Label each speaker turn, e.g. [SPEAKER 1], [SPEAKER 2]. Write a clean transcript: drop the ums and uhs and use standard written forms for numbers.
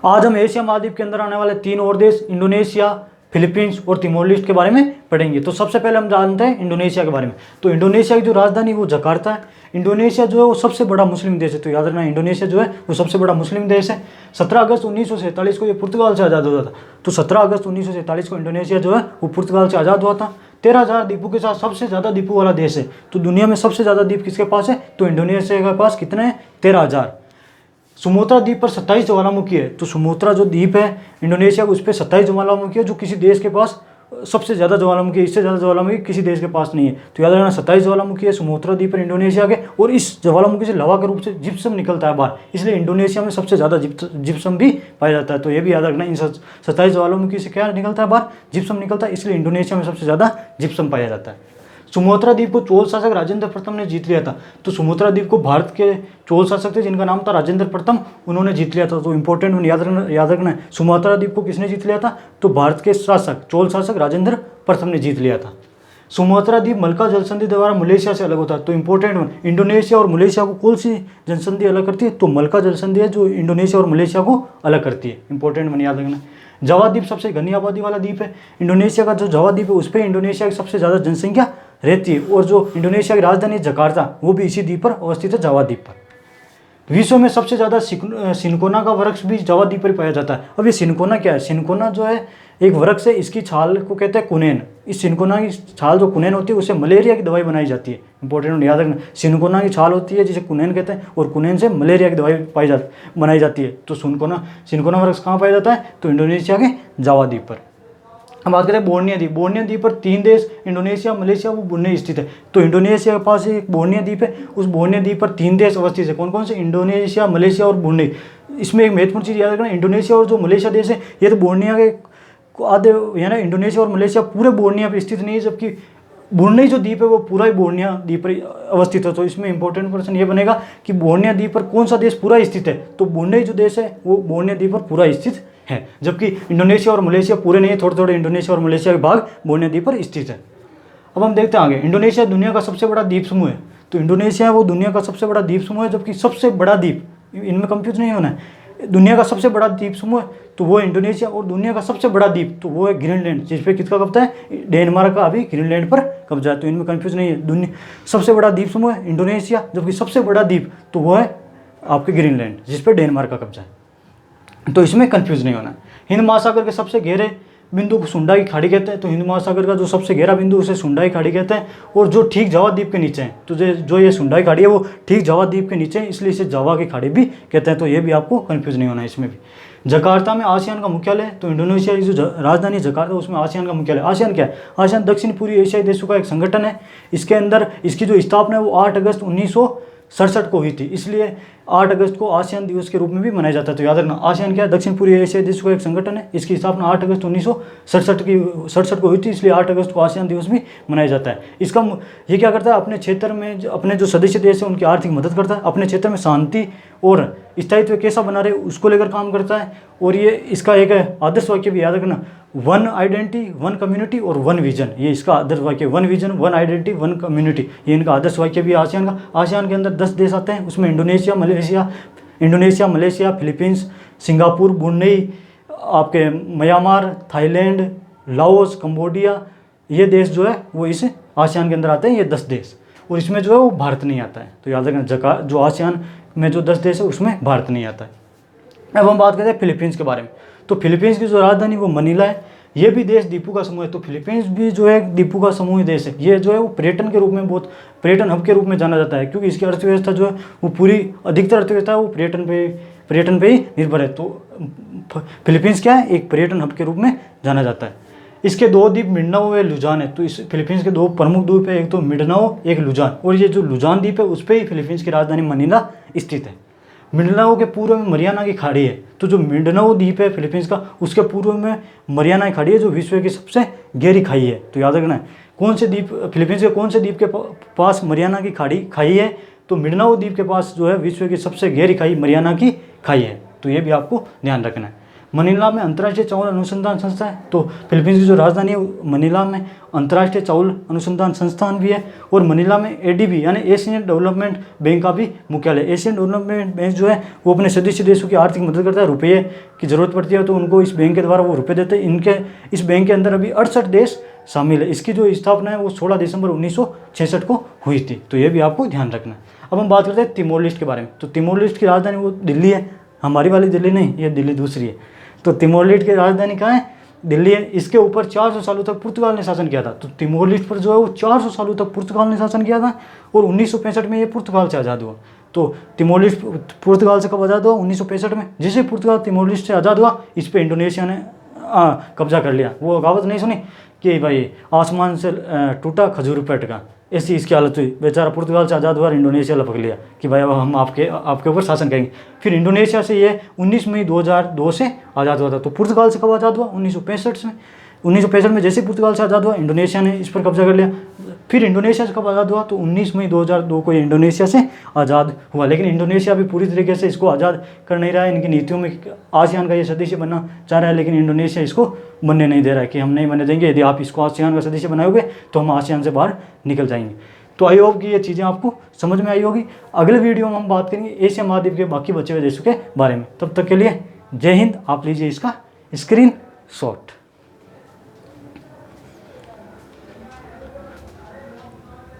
[SPEAKER 1] आज हम एशिया महाद्वीप के अंदर आने वाले 3 और देश इंडोनेशिया, फिलीपींस और तिमोर लेस्टे के बारे में पढ़ेंगे। तो सबसे पहले हम जानते हैं इंडोनेशिया के बारे में। तो इंडोनेशिया की जो राजधानी वो जकार्ता है। इंडोनेशिया जो है वो सबसे बड़ा मुस्लिम देश है। तो याद रखना, इंडोनेशिया जो है वो सबसे बड़ा मुस्लिम देश है। 17 अगस्त 1947 को ये पुर्तगाल से आज़ाद हुआ था। तो 17 अगस्त 1947 को इंडोनेशिया जो है वो पुर्तगाल से आज़ाद हुआ था। 13,000 द्वीपों के साथ सबसे ज़्यादा द्वीपों वाला देश है। तो दुनिया में सबसे ज़्यादा द्वीप किसके पास है? तो इंडोनेशिया के पास कितने हैं? 13,000। सुमात्रा द्वीप पर 27 ज्वालामुखी है। तो सुमात्रा जो द्वीप है इंडोनेशिया उस पर 27 ज्वालामुखी है, जो किसी देश के पास सबसे ज़्यादा ज्वालामुखी है। इससे ज़्यादा ज्वालामुखी किसी देश के पास नहीं है। तो याद रखना, 27 ज्वालामुखी है सुमात्रा द्वीप पर इंडोनेशिया के। और इस ज्वालामुखी से लवा के रूप से जिप्सम निकलता है बाहर, इसलिए इंडोनेशिया में सबसे ज़्यादा जिप्सम भी पाया जाता है। तो ये भी याद रखना, इन 27 ज्वालामुखी से क्या निकलता है बाहर? जिप्सम निकलता है, इसलिए इंडोनेशिया में सबसे ज़्यादा जिप्सम पाया जाता है। सुमात्रा द्वीप को चोल शासक राजेंद्र प्रथम ने जीत लिया था। तो सुमात्रा द्वीप को भारत के चोल शासक थे जिनका नाम था राजेंद्र प्रथम, उन्होंने जीत लिया था। तो इंपॉर्टेंट याद रखना है, सुमात्रा द्वीप को किसने जीत लिया था? तो भारत के शासक चोल शासक राजेंद्र प्रथम ने जीत लिया था। सुमात्रा द्वीप मलक्का जलसंधि द्वारा मलेशिया से अलग होता है। तो इंपॉर्टेंट, इंडोनेशिया और मलेशिया को कौन सी जलसंधि अलग करती है? तो मलक्का जलसंधि है जो इंडोनेशिया और मलेशिया को अलग करती है। इंपॉर्टेंट मन याद रखना। जावा द्वीप सबसे घनी आबादी वाला द्वीप है। इंडोनेशिया का जो जावा द्वीप है उस पर इंडोनेशिया की सबसे ज़्यादा जनसंख्या रहती है। और जो इंडोनेशिया की राजधानी जकार्ता वो भी इसी द्वीप पर अवस्थित है, जावा द्वीप पर। विश्व में सबसे ज़्यादा सिनकोना का वृक्ष भी जावा द्वीप पर पाया जाता है। अब ये सिनकोना क्या है? सिनकोना जो है एक वृक्ष है, इसकी छाल को कहते हैं कुनेन। इस सिनकोना की छाल जो कुनेन होती है उससे मलेरिया की दवाई बनाई जाती है। इंपॉर्टेंट याद रखना, सिनकोना की छाल होती है जिसे कुनेन कहते हैं, और कुनेन से मलेरिया की दवाई बनाई जाती है। तो सिनकोना वृक्ष कहाँ पाया जाता है? तो इंडोनेशिया के जावा द्वीप पर। हम बात करें बोर्निया द्वीप। बोर्निया द्वीप पर 3 देश इंडोनेशिया, मलेशिया व ब्रुनेई स्थित है। तो इंडोनेशिया के पास एक बोर्निया द्वीप है, उस बोर्निया द्वीप पर 3 देश अवस्थित है। कौन कौन से? इंडोनेशिया, मलेशिया और ब्रुनेई। इसमें एक महत्वपूर्ण चीज़ याद रखना, इंडोनेशिया और जो मलेशिया देश है ये तो बोर्निया के आधे, यानी इंडोनेशिया और मलेशिया पूरे बोर्निया पर स्थित नहीं है, जबकि ब्रुनेई जो द्वीप है वो पूरा ही बोर्निया द्वीप पर अवस्थित है। तो इसमें इंपॉर्टेंट क्वेश्चन ये बनेगा कि बोर्निया द्वीप पर कौन सा देश पूरा स्थित है? तो ब्रुनेई जो देश है वो बोर्निया द्वीप पर पूरा स्थित है, जबकि इंडोनेशिया और मलेशिया पूरे नहीं है, थोड़े थोड़े इंडोनेशिया और मलेशिया के भाग बोर्निया द्वीप पर स्थित है। अब हम देखते हैं आगे। इंडोनेशिया दुनिया का सबसे बड़ा द्वीप समूह है। तो इंडोनेशिया वो दुनिया का सबसे बड़ा द्वीप समूह है, जबकि सबसे बड़ा द्वीप, इनमें कंफ्यूज नहीं होना है, दुनिया का सबसे बड़ा द्वीप समूह है तो वो इंडोनेशिया, और दुनिया का सबसे बड़ा द्वीप तो वो है ग्रीनलैंड, जिस पे किसका कब्जा है? डेनमार्क का अभी ग्रीनलैंड पर कब्जा है। तो इनमें कंफ्यूज नहीं है, दुनिया सबसे बड़ा द्वीप समूह है इंडोनेशिया, जबकि सबसे बड़ा द्वीप तो वो है आपके ग्रीनलैंड, जिस पे डेनमार्क का कब्जा है। तो इसमें कंफ्यूज नहीं होना। हिंद महासागर के सबसे गहरे बिंदु को सुंडाई खाड़ी कहते हैं। तो हिंद महासागर का जो सबसे गहरा बिंदु उसे सुंडाई खाड़ी कहते हैं, और जो ठीक जावा द्वीप के नीचे है, तो जो ये सुंडाई खाड़ी है वो ठीक जावा द्वीप के नीचे है, इसलिए इसे जावा की खाड़ी भी कहते हैं। तो ये भी आपको कंफ्यूज नहीं होना है इसमें भी। जकार्ता में आसियान का मुख्यालय है। तो इंडोनेशिया की जो राजधानी जकार्ता उसमें आसियान का मुख्यालय। आसियान क्या है? आसियान दक्षिण पूर्वी एशियाई देशों का एक संगठन है। इसके अंदर इसकी जो स्थापना है वो 8 अगस्त 1967 को हुई थी, इसलिए 8 अगस्त को आसियान दिवस के रूप में भी मनाया जाता है। तो याद रखना, आसियान क्या है? दक्षिण पूर्वी एशियाई देशों का एक संगठन है। इसकी स्थापना 8 अगस्त 1967 को हुई थी, इसलिए 8 अगस्त को आसियान दिवस भी मनाया जाता है। इसका ये क्या करता है? अपने क्षेत्र में अपने जो सदस्य देश है उनकी आर्थिक मदद करता है, अपने क्षेत्र में शांति और स्थायित्व कैसा बना रहे उसको लेकर काम करता है। और ये इसका एक आदर्श वाक्य भी याद रखना, 1 आइडेंटिटी 1 कम्युनिटी और 1 विजन, ये इसका आदर्श वाक्य। 1 विजन 1 आइडेंटिटी 1 कम्युनिटी, ये इनका आदर्श वाक्य भी आसियान का। आसियान के अंदर 10 देश आते हैं, उसमें Indonesia, Malaysia, Philippines, Singapore, Brunei, आपके म्यांमार, थाईलैंड, लाओस, कंबोडिया, ये देश जो है वो इस आसियान के अंदर आते हैं, ये 10 देश। और इसमें जो है वो भारत नहीं आता है। तो याद रखना, जो आसियान में जो 10 देश है उसमें भारत नहीं आता है। अब हम बात करते हैं फिलीपींस के बारे में। तो फिलीपींस की जो राजधानी वो मनीला है। ये भी देश द्वीपों का समूह है। तो फिलीपींस भी जो है द्वीपों का समूह देश है। ये जो है वो पर्यटन के रूप में बहुत पर्यटन हब के रूप में जाना जाता है, क्योंकि इसकी अर्थव्यवस्था जो है वो पूरी अधिकतर अर्थव्यवस्था है वो पर्यटन पे ही निर्भर है। तो फिलीपींस क्या है? एक पर्यटन हब के रूप में जाना जाता है। इसके 2 द्वीप मिंडाओ व लुजान है। तो इस फिलीपींस के 2 प्रमुख द्वीप है, एक तो मिंडाओ, एक लुजान। और ये जो लुजान द्वीप है उस पर ही फिलीपींस की राजधानी मनीला स्थित है। मिंडाओ के पूर्व में मरियाना की खाड़ी है। तो जो मिंडाओ द्वीप है फिलीपींस का, उसके पूर्व में मरियाना की खाड़ी है जो विश्व की सबसे गहरी खाई है। तो याद रखना है, कौन से द्वीप फिलीपींस के कौन से द्वीप के पास मरियाना की खाई है? तो मिंडाओ द्वीप के पास जो है विश्व की सबसे गहरी खाई मरियाना की खाई है। तो ये भी आपको ध्यान रखना है। मनीला में अंतर्राष्ट्रीय चावल अनुसंधान संस्था है, तो फिलीपींस की जो राजधानी है मनीला में अंतर्राष्ट्रीय चावल अनुसंधान संस्थान भी है। और मनीला में एडीबी यानी एशियन डेवलपमेंट बैंक का भी मुख्यालय। एशियन डेवलपमेंट बैंक जो है वो अपने सदस्य देशों की आर्थिक मदद करता है। रुपये की जरूरत पड़ती है तो उनको इस बैंक के द्वारा वो रुपये देते हैं। इनके इस बैंक के अंदर अभी 68 देश शामिल है। इसकी जो स्थापना है वो 16 दिसंबर 1966 को हुई थी, तो ये भी आपको ध्यान रखना है। अब हम बात करते हैं तिमोर लेस्टे के बारे में। तो तिमोर लेस्टे की राजधानी वो दिल्ली है, हमारी वाली दिल्ली नहीं, ये दिल्ली दूसरी है। तो तिमोर लेस्टे की राजधानी कहाँ है? दिल्ली है। इसके ऊपर 400 सालों तक पुर्तगाल ने शासन किया था। तो तिमोर लेस्टे पर जो है वो 400 सालों तक पुर्तगाल ने शासन किया था और 1965 में ये पुर्तगाल से आज़ाद हुआ। तो तिमोर लेस्टे पुर्तगाल से कब आज़ाद हुआ? 1965 में। जिसे पुर्तगाल तिमोर लेस्टे से आज़ाद हुआ, इस पर इंडोनेशिया ने कब्जा कर लिया। वो कहावत नहीं सुनी कि भाई आसमान से टूटा खजूर पे अटका, ऐसी इसकी हालत हुई। बेचारा पुर्तगाल से आज़ाद हुआ, इंडोनेशिया लपक लिया कि भाई अब हम आपके ऊपर शासन करेंगे। फिर इंडोनेशिया से ये 19 मई 2002 से आज़ाद हुआ था। तो पुर्तगाल से कब आज़ाद हुआ? 1965 में। 1965 में जैसे पुर्तगाल से आज़ाद हुआ, इंडोनेशिया ने इस पर कब्जा कर लिया। फिर इंडोनेशिया से कब आज़ाद हुआ? तो 19 मई 2002 को ये इंडोनेशिया से आज़ाद हुआ। लेकिन इंडोनेशिया भी पूरी तरीके से इसको आज़ाद कर नहीं रहा है। इनकी नीतियों में आसियान का ये सदस्य बनना चाह रहा है, लेकिन इंडोनेशिया इसको बनने नहीं दे रहा है कि हम नहीं बनने देंगे, यदि आप इसको आसियान का सदस्य बनाओगे तो हम आसियान से बाहर निकल जाएंगे। तो आई होप कि ये चीज़ें आपको समझ में आई होगी। अगले वीडियो में हम बात करेंगे एशिया महाद्वीप के बाकी बचे हुए देशों के बारे में। तब तक के लिए जय हिंद। आप लीजिए इसका स्क्रीन शॉट।